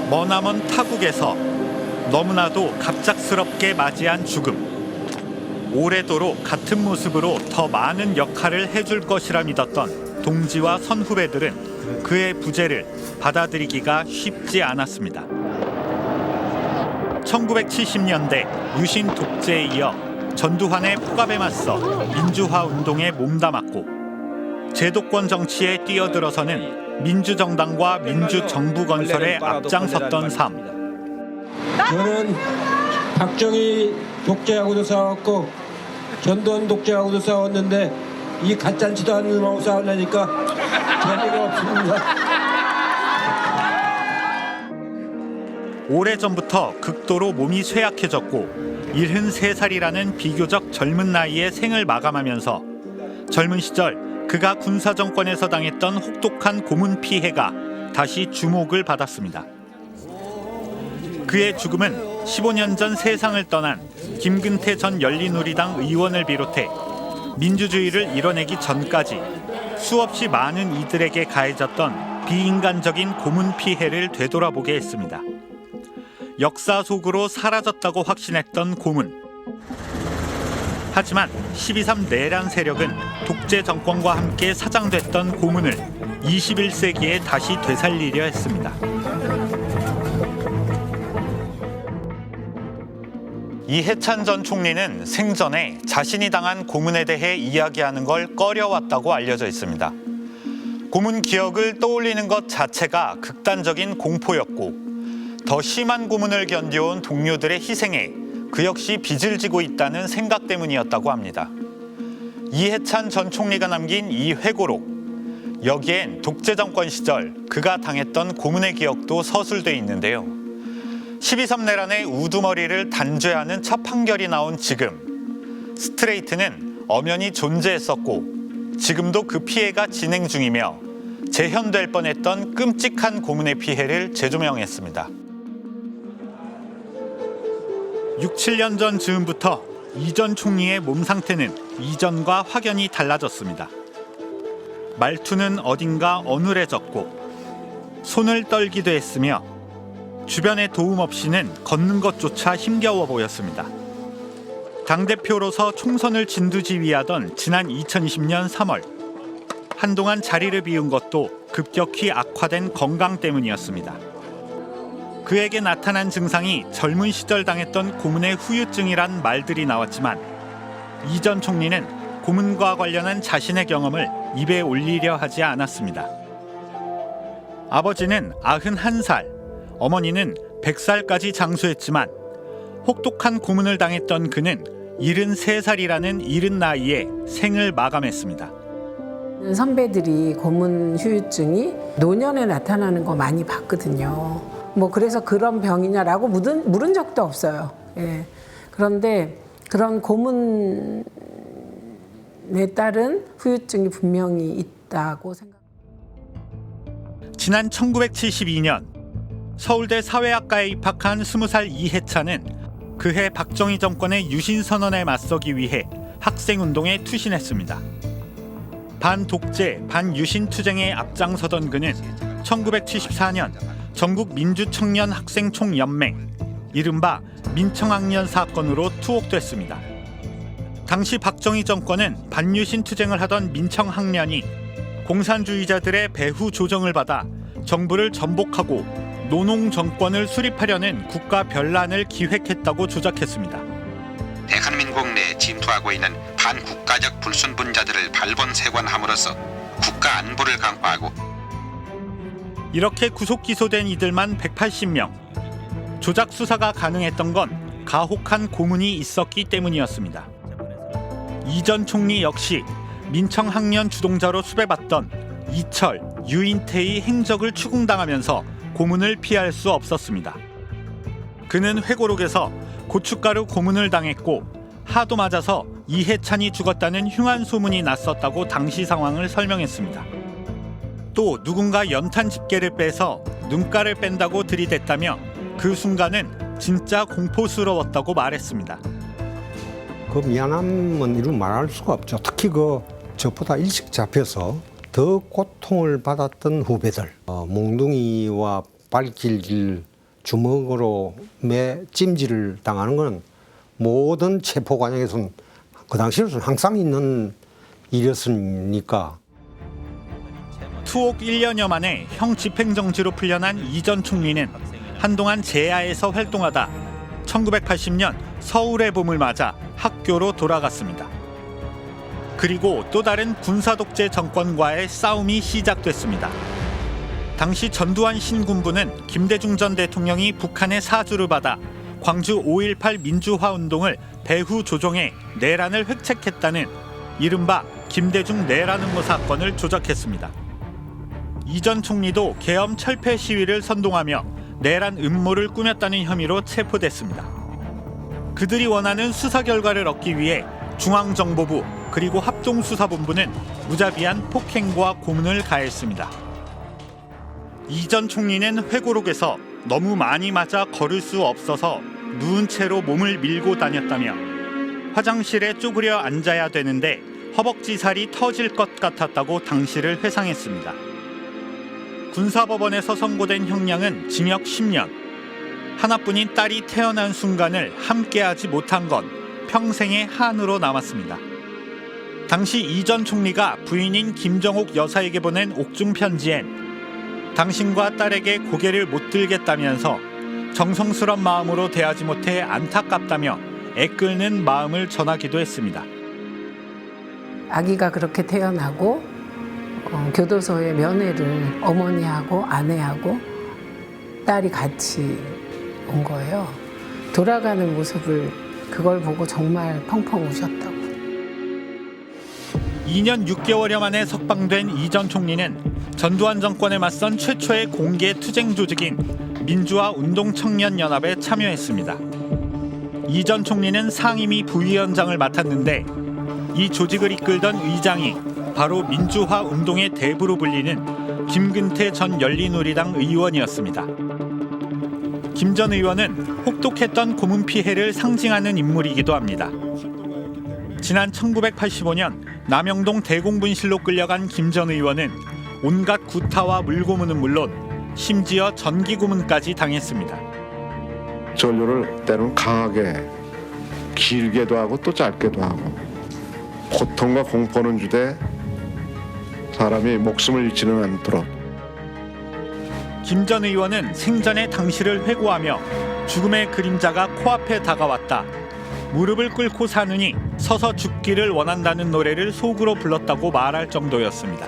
머나먼 타국에서 너무나도 갑작스럽게 맞이한 죽음. 오래도록 같은 모습으로 더 많은 역할을 해줄 것이라 믿었던 동지와 선후배들은 그의 부재를 받아들이기가 쉽지 않았습니다. 1970년대 유신 독재에 이어 전두환의 폭압에 맞서 민주화 운동에 몸담았고 제도권 정치에 뛰어들어서는 민주정당과 민주정부 건설에 앞장섰던 삶. 저는 박정희 독재하고도 싸웠고 전두환 독재하고도 싸웠는데 이 가짜치도 않는 놈하고 싸우려니까 재미가 없습니다. 오래전부터 극도로 몸이 쇠약해졌고 73살이라는 비교적 젊은 나이에 생을 마감하면서 젊은 시절 그가 군사정권에서 당했던 혹독한 고문 피해가 다시 주목을 받았습니다. 그의 죽음은 15년 전 세상을 떠난 김근태 전 열린우리당 의원을 비롯해 민주주의를 이뤄내기 전까지 수없이 많은 이들에게 가해졌던 비인간적인 고문 피해를 되돌아보게 했습니다. 역사 속으로 사라졌다고 확신했던 고문. 하지만 12.3 내란 세력은 독재 정권과 함께 사장됐던 고문을 21세기에 다시 되살리려 했습니다. 이해찬 전 총리는 생전에 자신이 당한 고문에 대해 이야기하는 걸 꺼려왔다고 알려져 있습니다. 고문 기억을 떠올리는 것 자체가 극단적인 공포였고 더 심한 고문을 견뎌온 동료들의 희생에 그 역시 빚을 지고 있다는 생각 때문이었다고 합니다. 이해찬 전 총리가 남긴 이 회고록, 여기엔 독재 정권 시절 그가 당했던 고문의 기억도 서술돼 있는데요. 12.3 내란의 우두머리를 단죄하는 첫 판결이 나온 지금, 스트레이트는 엄연히 존재했었고 지금도 그 피해가 진행 중이며 재현될 뻔했던 끔찍한 고문의 피해를 재조명했습니다. 6, 7년 전 즈음부터 이 전 총리의 몸 상태는 이전과 확연히 달라졌습니다. 말투는 어딘가 어눌해졌고 손을 떨기도 했으며 주변의 도움 없이는 걷는 것조차 힘겨워 보였습니다. 당대표로서 총선을 진두지휘하던 지난 2020년 3월 한동안 자리를 비운 것도 급격히 악화된 건강 때문이었습니다. 그에게 나타난 증상이 젊은 시절 당했던 고문의 후유증이란 말들이 나왔지만 이 전 총리는 고문과 관련한 자신의 경험을 입에 올리려 하지 않았습니다. 아버지는 91살, 어머니는 100살까지 장수했지만 혹독한 고문을 당했던 그는 73살이라는 이른 나이에 생을 마감했습니다. 선배들이 고문 후유증이 노년에 나타나는 거 많이 봤거든요. 뭐 그래서 그런 병이냐라고 물은 적도 없어요. 예. 그런데 그런 고문에 따른 후유증이 분명히 있다고 생각합니다. 지난 1972년 서울대 사회학과에 입학한 20살 이해찬은 그해 박정희 정권의 유신 선언에 맞서기 위해 학생운동에 투신했습니다. 반독재, 반유신 투쟁에 앞장서던 그는 1974년 전국 민주청년 학생총연맹, 이른바 민청학년 사건으로 투옥됐습니다. 당시 박정희 정권은 반유신 투쟁을 하던 민청학년이 공산주의자들의 배후 조정을 받아 정부를 전복하고 노농 정권을 수립하려는 국가 변란을 기획했다고 조작했습니다. 대한민국 내 침투하고 있는 반국가적 불순분자들을 발본색원함으로써 국가 안보를 강화하고 이렇게 구속 기소된 이들만 180명. 조작 수사가 가능했던 건 가혹한 고문이 있었기 때문이었습니다. 이 전 총리 역시 민청학년 주동자로 수배받던 이철, 유인태의 행적을 추궁당하면서 고문을 피할 수 없었습니다. 그는 회고록에서 고춧가루 고문을 당했고 하도 맞아서 이해찬이 죽었다는 흉한 소문이 났었다고 당시 상황을 설명했습니다. 또 누군가 연탄 집게를 빼서 눈가를 뺀다고 들이댔다며 그 순간은 진짜 공포스러웠다고 말했습니다. 그 미안함은 이루 말할 수가 없죠. 특히 저보다 일찍 잡혀서 더 고통을 받았던 후배들, 몽둥이와 발길질 주먹으로 매 찜질을 당하는 것은 모든 체포 과정에서는 그 당시로서는 항상 있는 일이었으니까. 투옥 1년여 만에 형 집행정지로 풀려난 이 전 총리는 한동안 제야에서 활동하다 1980년 서울의 봄을 맞아 학교로 돌아갔습니다. 그리고 또 다른 군사독재 정권과의 싸움이 시작됐습니다. 당시 전두환 신군부는 김대중 전 대통령이 북한의 사주를 받아 광주 5.18 민주화 운동을 배후 조종해 내란을 획책했다는 이른바 김대중 내란 음모 사건을 조작했습니다. 이 전 총리도 계엄 철폐 시위를 선동하며 내란 음모를 꾸몄다는 혐의로 체포됐습니다. 그들이 원하는 수사 결과를 얻기 위해 중앙정보부 그리고 합동수사본부는 무자비한 폭행과 고문을 가했습니다. 이 전 총리는 회고록에서 너무 많이 맞아 걸을 수 없어서 누운 채로 몸을 밀고 다녔다며 화장실에 쪼그려 앉아야 되는데 허벅지살이 터질 것 같았다고 당시를 회상했습니다. 군사법원에서 선고된 형량은 징역 10년. 하나뿐인 딸이 태어난 순간을 함께하지 못한 건 평생의 한으로 남았습니다. 당시 이 전 총리가 부인인 김정옥 여사에게 보낸 옥중 편지엔 당신과 딸에게 고개를 못 들겠다면서 정성스런 마음으로 대하지 못해 안타깝다며 애끓는 마음을 전하기도 했습니다. 아기가 그렇게 태어나고 교도소에 면회를 어머니하고 아내하고 딸이 같이 온 거예요. 돌아가는 모습을 그걸 보고 정말 펑펑 우셨다고. 2년 6개월여 만에 석방된 이 전 총리는 전두환 정권에 맞선 최초의 공개 투쟁 조직인 민주화 운동 청년연합에 참여했습니다. 이 전 총리는 상임위 부위원장을 맡았는데 이 조직을 이끌던 의장이 바로 민주화 운동의 대부로 불리는 김근태 전 열린우리당 의원이었습니다. 김 전 의원은 혹독했던 고문 피해를 상징하는 인물이기도 합니다. 지난 1985년 남영동 대공분실로 끌려간 김 전 의원은 온갖 구타와 물고문은 물론 심지어 전기고문까지 당했습니다. 전류를 때로는 강하게 길게도 하고 또 짧게도 하고 고통과 공포는 주되 사람이 목숨을 잃지는 않도록. 김 전 의원은 생전에 당시를 회고하며 죽음의 그림자가 코앞에 다가왔다. 무릎을 꿇고 사느니 서서 죽기를 원한다는 노래를 속으로 불렀다고 말할 정도였습니다.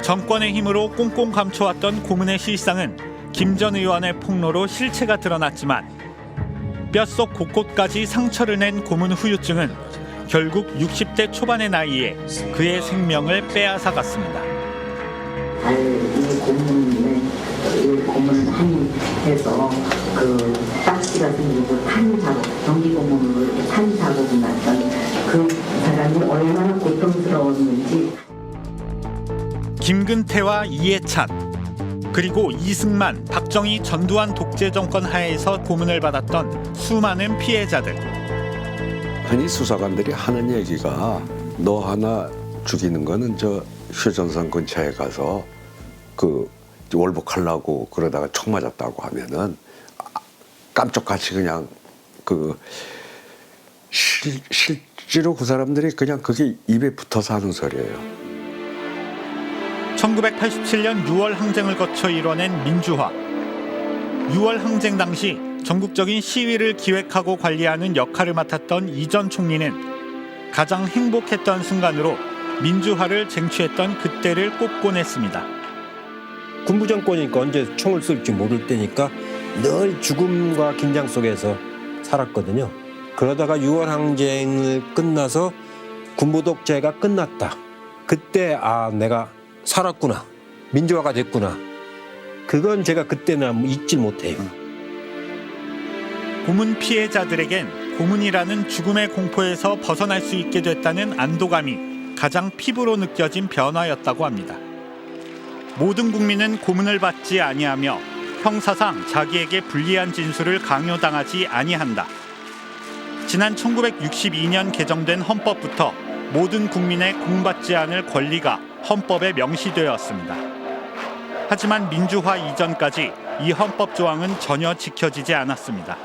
정권의 힘으로 꽁꽁 감춰왔던 고문의 실상은 김 전 의원의 폭로로 실체가 드러났지만 뼛속 곳곳까지 상처를 낸 고문 후유증은 결국 60대 초반의 나이에 그의 생명을 빼앗아갔습니다. 이 고문을 많이 해서 그 딱지가 생기고 탄 작업, 전기 고문으로 이렇게 탄 작업이 났던 그 사람이 얼마나 고통스러웠는지. 김근태와 이해찬 그리고 이승만, 박정희 전두환 독재 정권 하에서 고문을 받았던 수많은 피해자들. 흔히 수사관들이 하는 얘기가 너 하나 죽이는 거는 저 휴전선 근처에 가서 그 월북하려고 그러다가 총 맞았다고 하면은 깜짝같이 그냥 그 실제로 그 사람들이 그냥 그게 입에 붙어서 하는 소리예요. 1987년 6월 항쟁을 거쳐 이뤄낸 민주화. 6월 항쟁 당시 전국적인 시위를 기획하고 관리하는 역할을 맡았던 이 전 총리는 가장 행복했던 순간으로 민주화를 쟁취했던 그때를 꼽곤 했습니다. 군부 정권이니까 언제 총을 쏠지 모를 때니까 늘 죽음과 긴장 속에서 살았거든요. 그러다가 6월 항쟁을 끝나서 군부 독재가 끝났다. 그때 내가 살았구나. 민주화가 됐구나. 그건 제가 그때는 잊질 못해요. 고문 피해자들에겐 고문이라는 죽음의 공포에서 벗어날 수 있게 됐다는 안도감이 가장 피부로 느껴진 변화였다고 합니다. 모든 국민은 고문을 받지 아니하며 형사상 자기에게 불리한 진술을 강요당하지 아니한다. 지난 1962년 개정된 헌법부터 모든 국민의 공받지 않을 권리가 헌법에 명시되었습니다. 하지만 민주화 이전까지 이 헌법 조항은 전혀 지켜지지 않았습니다.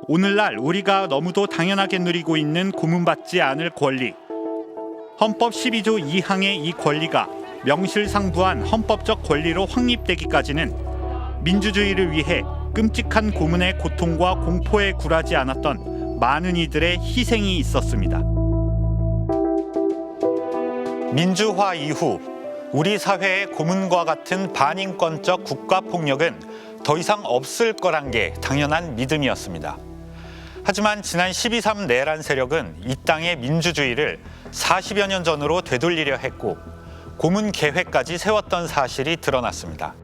오늘날 우리가 너무도 당연하게 누리고 있는 고문받지 않을 권리. 헌법 12조 2항의 이 권리가 명실상부한 헌법적 권리로 확립되기까지는 민주주의를 위해 끔찍한 고문의 고통과 공포에 굴하지 않았던 많은 이들의 희생이 있었습니다. 민주화 이후 우리 사회의 고문과 같은 반인권적 국가폭력은 더 이상 없을 거란 게 당연한 믿음이었습니다. 하지만 지난 12.3 내란 세력은 이 땅의 민주주의를 40여 년 전으로 되돌리려 했고 고문 계획까지 세웠던 사실이 드러났습니다.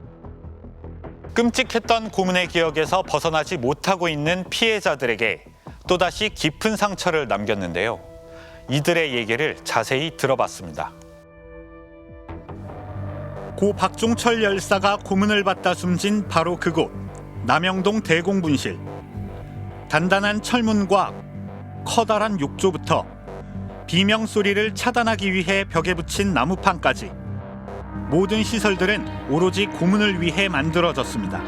끔찍했던 고문의 기억에서 벗어나지 못하고 있는 피해자들에게 또다시 깊은 상처를 남겼는데요. 이들의 얘기를 자세히 들어봤습니다. 고 박종철 열사가 고문을 받다 숨진 바로 그곳, 남영동 대공분실. 단단한 철문과 커다란 욕조부터 비명 소리를 차단하기 위해 벽에 붙인 나무판까지 모든 시설들은 오로지 고문을 위해 만들어졌습니다.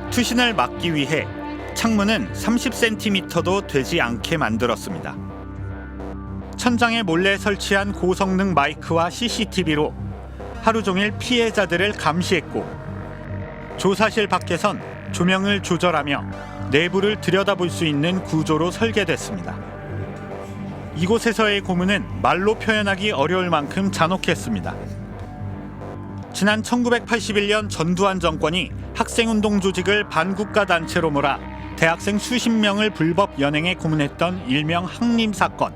투신을 막기 위해 창문은 30cm도 되지 않게 만들었습니다. 천장에 몰래 설치한 고성능 마이크와 CCTV로 하루 종일 피해자들을 감시했고 조사실 밖에선 조명을 조절하며 내부를 들여다볼 수 있는 구조로 설계됐습니다. 이곳에서의 고문은 말로 표현하기 어려울 만큼 잔혹했습니다. 지난 1981년 전두환 정권이 학생운동 조직을 반국가 단체로 몰아 대학생 수십 명을 불법 연행해 고문했던 일명 항림 사건.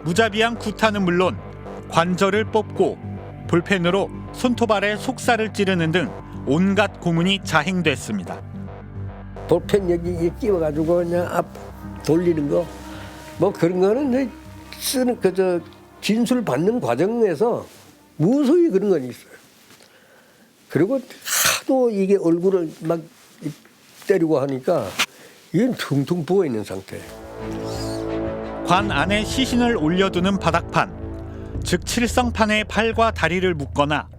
무자비한 구타는 물론 관절을 뽑고 볼펜으로 손톱알에 속살을 찌르는 등 온갖 고문이 자행됐습니다. 볼펜 여기 끼워가지고 그냥 앞 돌리는 거, 뭐 그런 거는 쓰는 그저 진술 받는 과정에서 무수히 그런 건 있어요. 그리고 하도 이게 얼굴을 막 때리고 하니까 이건 퉁퉁 부어 있는 상태. 관 안에 시신을 올려두는 바닥판, 즉 칠성판에 팔과 다리를 묶거나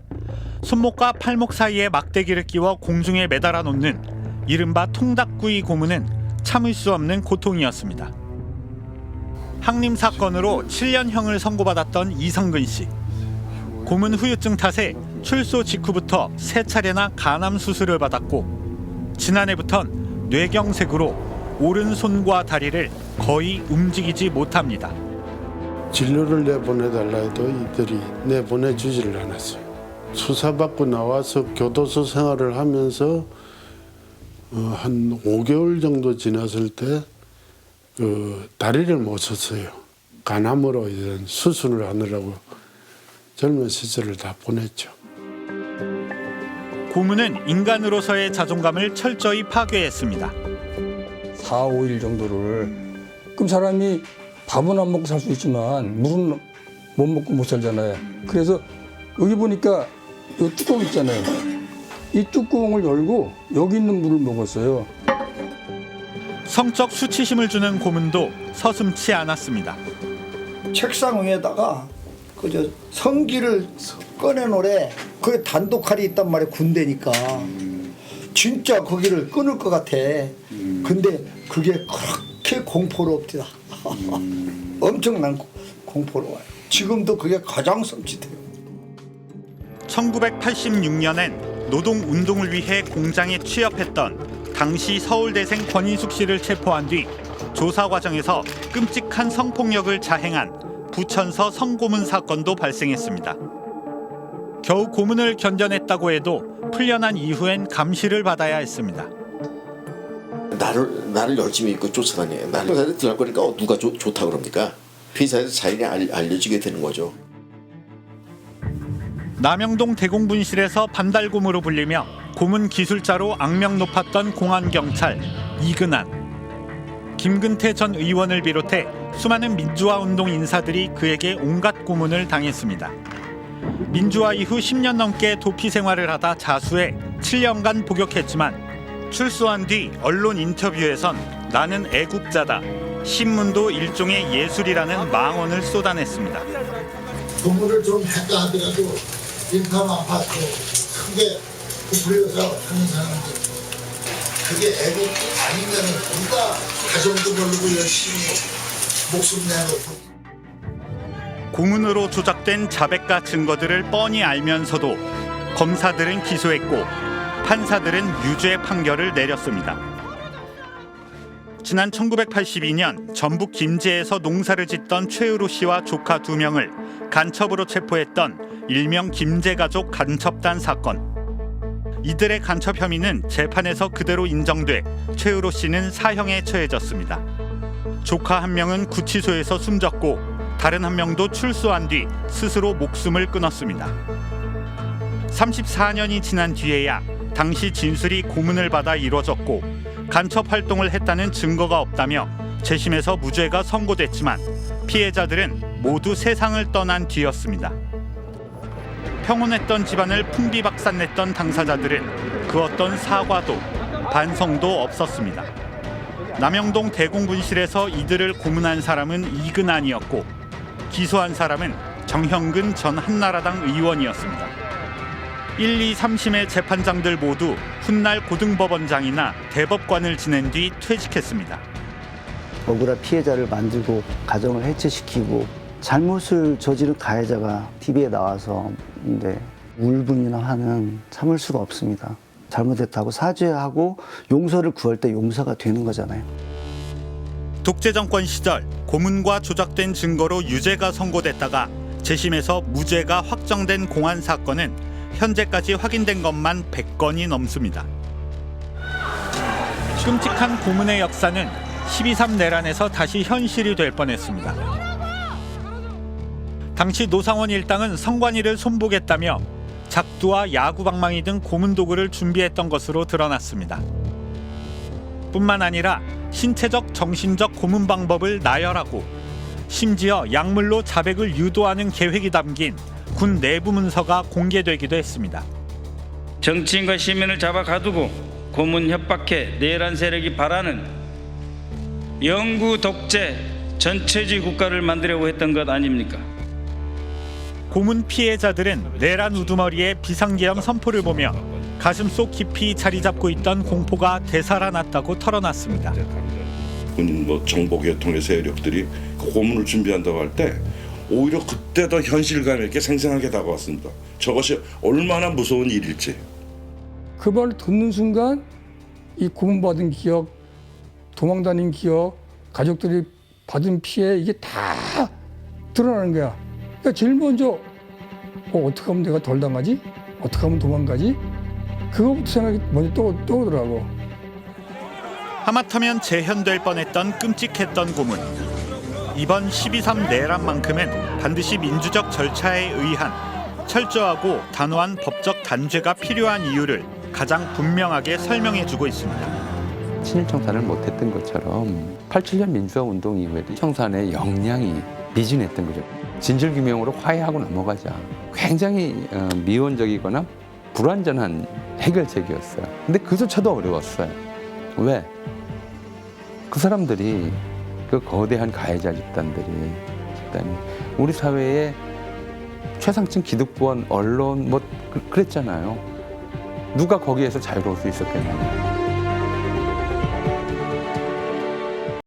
손목과 팔목 사이에 막대기를 끼워 공중에 매달아 놓는 이른바 통닭구이 고문은 참을 수 없는 고통이었습니다. 항림 사건으로 7년형을 선고받았던 이성근 씨. 고문 후유증 탓에 출소 직후부터 3차례나 간암 수술을 받았고 지난해부턴 뇌경색으로 오른손과 다리를 거의 움직이지 못합니다. 진료를 내보내달라 해도 이들이 내보내주지를 않았어요. 수사받고 나와서 교도소 생활을 하면서 한 5개월 정도 지났을 때 다리를 못 썼어요. 간암으로 이런 수술을 하느라고 젊은 시절을 다 보냈죠. 고문은 인간으로서의 자존감을 철저히 파괴했습니다. 4, 5일 정도를 그럼 사람이 밥은 안 먹고 살 수 있지만 물은 못 먹고 못 살잖아요. 그래서 여기 보니까 이 뚜껑 있잖아요. 이 뚜껑을 열고 여기 있는 물을 먹었어요. 성적 수치심을 주는 고문도 서슴지 않았습니다. 책상 위에다가 그저 성기를 꺼내놓으래. 그 단독칼이 있단 말이야. 군대니까 진짜 거기를 끊을 것 같아. 근데 그게 그렇게 공포롭더라. 엄청난 공포로워요. 지금도 그게 가장 섬찟해요. 1986년엔 노동운동을 위해 공장에 취업했던 당시 서울대생 권인숙 씨를 체포한 뒤 조사 과정에서 끔찍한 성폭력을 자행한 부천서 성고문 사건도 발생했습니다. 겨우 고문을 견뎌냈다고 해도 풀려난 이후엔 감시를 받아야 했습니다. 나를 열심히 입고 쫓아다녀. 나를 들어갈 거니까 누가 좋다고 그럽니까? 피해자에서 자연히 알려지게 되는 거죠. 남영동 대공분실에서 반달곰으로 불리며 고문 기술자로 악명 높았던 공안경찰 이근한. 김근태 전 의원을 비롯해 수많은 민주화운동 인사들이 그에게 온갖 고문을 당했습니다. 민주화 이후 10년 넘게 도피 생활을 하다 자수해 7년간 복역했지만 출소한 뒤 언론 인터뷰에선 나는 애국자다, 신문도 일종의 예술이라는 망언을 쏟아냈습니다. 고문을 좀 했다 하더라도 인삼 아파트 크게 부풀려서 하는 사람들, 그게 애국 아니면 누가 가정도 모르고 열심히 목숨 내놓고. 고문으로 조작된 자백과 증거들을 뻔히 알면서도 검사들은 기소했고 판사들은 유죄 판결을 내렸습니다. 지난 1982년 전북 김제에서 농사를 짓던 최으로 씨와 조카 2명을 간첩으로 체포했던 일명 김제가족 간첩단 사건. 이들의 간첩 혐의는 재판에서 그대로 인정돼 최으로 씨는 사형에 처해졌습니다. 조카 1명은 구치소에서 숨졌고 다른 1명도 출소한 뒤 스스로 목숨을 끊었습니다. 34년이 지난 뒤에야 당시 진술이 고문을 받아 이루어졌고 간첩 활동을 했다는 증거가 없다며 재심에서 무죄가 선고됐지만 피해자들은 모두 세상을 떠난 뒤였습니다. 평온했던 집안을 풍비박산냈던 당사자들은 그 어떤 사과도 반성도 없었습니다. 남영동 대공분실에서 이들을 고문한 사람은 이근안이었고 기소한 사람은 정형근 전 한나라당 의원이었습니다. 1, 2, 3심의 재판장들 모두 훗날 고등법원장이나 대법관을 지낸 뒤 퇴직했습니다. 억울한 피해자를 만들고 가정을 해체시키고 잘못을 저지른 가해자가 TV에 나와서 이제 울분이나 하는 참을 수가 없습니다. 잘못했다고 사죄하고 용서를 구할 때 용서가 되는 거잖아요. 독재 정권 시절 고문과 조작된 증거로 유죄가 선고됐다가 재심에서 무죄가 확정된 공안 사건은 현재까지 확인된 것만 100건이 넘습니다. 끔찍한 고문의 역사는 12.3 내란에서 다시 현실이 될 뻔했습니다. 당시 노상원 일당은 성관이를 손보겠다며 작두와 야구방망이 등 고문 도구를 준비했던 것으로 드러났습니다. 뿐만 아니라 신체적, 정신적 고문 방법을 나열하고 심지어 약물로 자백을 유도하는 계획이 담긴 군 내부 문서가 공개되기도 했습니다. 정치인과 시민을 잡아 가두고 고문 협박해 내란 세력이 바라는 영구 독재 전체주의 국가를 만들려고 했던 것 아닙니까? 고문 피해자들은 내란 우두머리에 비상계엄 선포를 보며 가슴속 깊이 자리 잡고 있던 공포가 되살아났다고 털어놨습니다. 군 정보계통의 세력들이 고문을 준비한다고 할 때 오히려 그때 더 현실감 있게 생생하게 다가왔습니다. 저것이 얼마나 무서운 일일지. 그 말을 듣는 순간 이 고문받은 기억, 도망다닌 기억, 가족들이 받은 피해 이게 다 드러나는 거야. 그러니까 제일 먼저 어떻게 하면 내가 덜 당하지? 어떻게 하면 도망가지? 그거부터 생각이 먼저 떠오르더라고. 하마터면 재현될 뻔했던 끔찍했던 고문. 이번 12.3 내란만큼은 반드시 민주적 절차에 의한 철저하고 단호한 법적 단죄가 필요한 이유를 가장 분명하게 설명해주고 있습니다. 친일청산을 못했던 것처럼 87년 민주화 운동 이후에 청산의 역량이 미진했던 거죠. 진실규명으로 화해하고 넘어가자. 굉장히 미온적이거나 불완전한 해결책이었어요. 근데 그조차도 어려웠어요. 왜? 그 사람들이 그 거대한 가해자 집단이 우리 사회의 최상층 기득권, 언론 그랬잖아요. 누가 거기에서 자유로울 수 있었겠냐고.